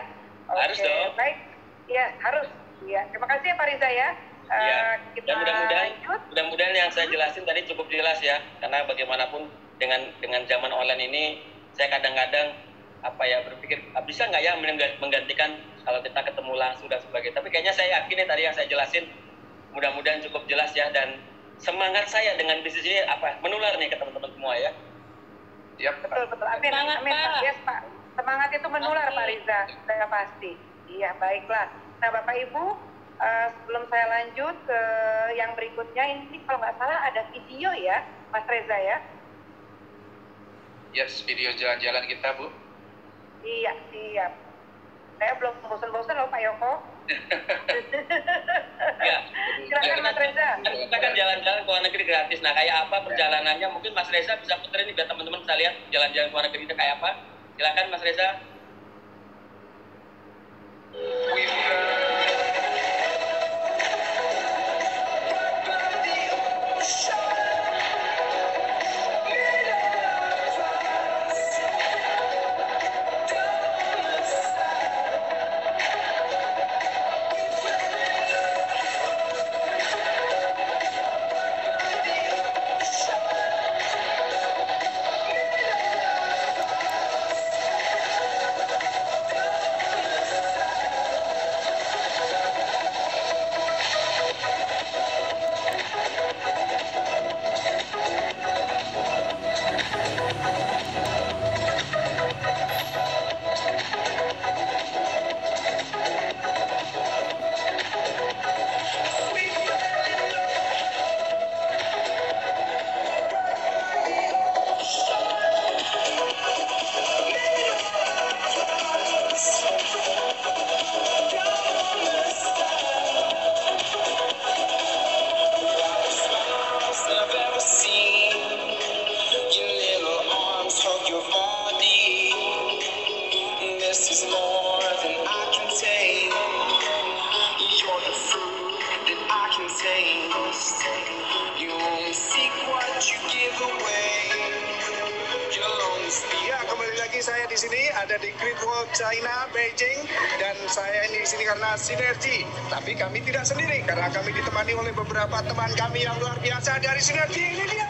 Harus dong. Baik, ya harus. Ya, terima kasih ya Pak Riza ya. Ya, kita mudah-mudahan yang saya jelasin tadi cukup jelas ya, karena bagaimanapun dengan zaman online ini saya kadang-kadang apa ya berpikir bisa nggak ya menggantikan kalau kita ketemu langsung dan sebagainya. Tapi kayaknya saya yakin nih tadi yang saya jelasin mudah-mudahan cukup jelas ya, dan semangat saya dengan bisnis ini apa menular nih ke teman-teman semua ya. Yep. Betul. Amin. Amin Pak. Yes Pak. Semangat itu menular Pak Riza, saya pasti. Iya, baiklah. Nah Bapak Ibu, sebelum saya lanjut ke yang berikutnya, ini kalau nggak salah ada video ya, Mas Reza ya? Yes, video jalan-jalan kita, Bu. Iya, siap. Saya belum bosan-bosan loh, Pak Yoko. Ya, silakan Mas Reza. Kita kan jalan-jalan ke luar negeri gratis. Nah, kayak apa perjalanannya? Mungkin Mas Reza bisa puterin nih biar teman-teman bisa lihat jalan-jalan ke luar negeri itu kayak apa. Silakan Mas Reza. Ya, kembali lagi saya di sini ada di Great Wall China, Beijing, dan saya ini di sini karena sinergi. Tapi kami tidak sendiri karena kami ditemani oleh beberapa teman kami yang luar biasa dari sinergi. Ini dia.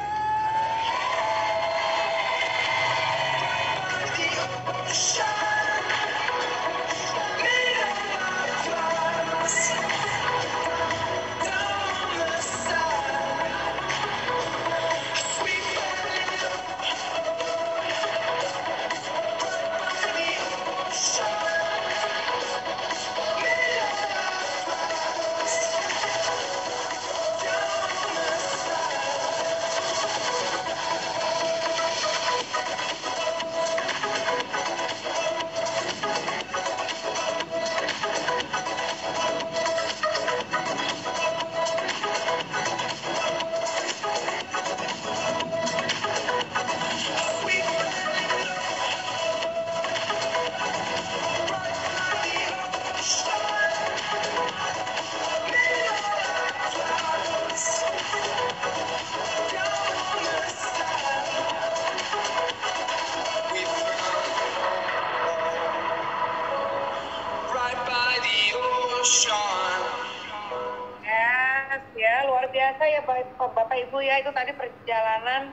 Yes, ya luar biasa ya Bapak Ibu ya, itu tadi perjalanan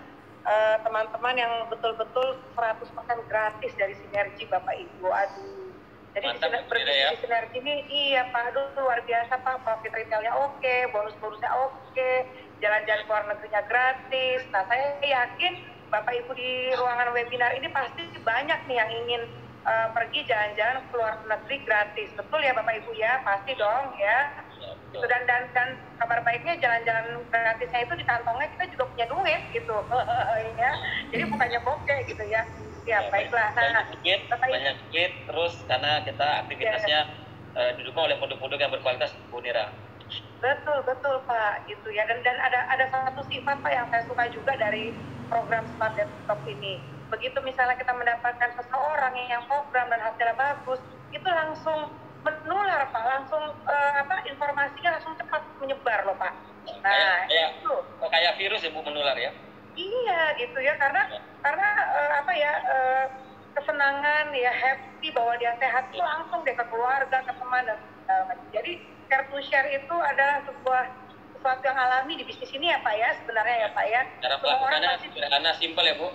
teman-teman yang betul-betul 100% gratis dari sinergi Bapak Ibu. Aduh. Jadi Mantap, di sinergi ini iya Pak, aduh luar biasa Pak, profit retailnya oke, bonus-bonusnya oke, jalan-jalan ke luar negerinya gratis. Nah saya yakin Bapak Ibu di ruangan webinar ini pasti banyak nih yang ingin pergi jalan-jalan ke luar negeri gratis. Betul ya Bapak Ibu ya, pasti dong ya. Gitu. Dan kabar baiknya jalan-jalan gratisnya itu di kantongnya kita juga punya duit gitu. Ya. Jadi bukannya bokeh gitu ya. Ya baiklah. Banyak duit terus karena kita aktivitasnya didukung oleh produk-produk yang berkualitas, Bu Nira. Betul Pak gitu ya. Dan ada satu sifat Pak yang saya suka juga dari program Smart Desktop ini. Begitu misalnya kita mendapatkan seseorang yang program dan hasilnya bagus, itu langsung menular Pak, langsung informasinya langsung cepat menyebar loh Pak. Nah itu kayak virus ya Bu, menular ya. Iya gitu ya, karena kesenangan ya, happy bahwa dia sehat itu langsung deh ke keluarga, ke teman dan jadi care to share itu adalah sesuatu yang alami di bisnis ini ya Pak ya, sebenarnya ya Pak ya. Cara pelaksanaannya sederhana, simpel ya Bu.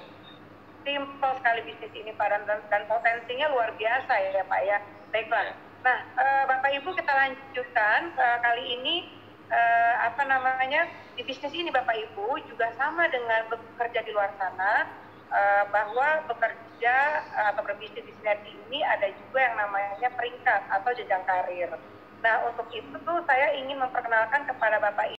Simpel sekali bisnis ini Pak, dan potensinya luar biasa ya Pak ya. Baiklah. Nah, Bapak Ibu kita lanjutkan kali ini di bisnis ini Bapak Ibu juga sama dengan bekerja di luar sana, bahwa bekerja atau berbisnis di sinergi ini ada juga yang namanya peringkat atau jenjang karir. Nah, untuk itu saya ingin memperkenalkan kepada Bapak Ibu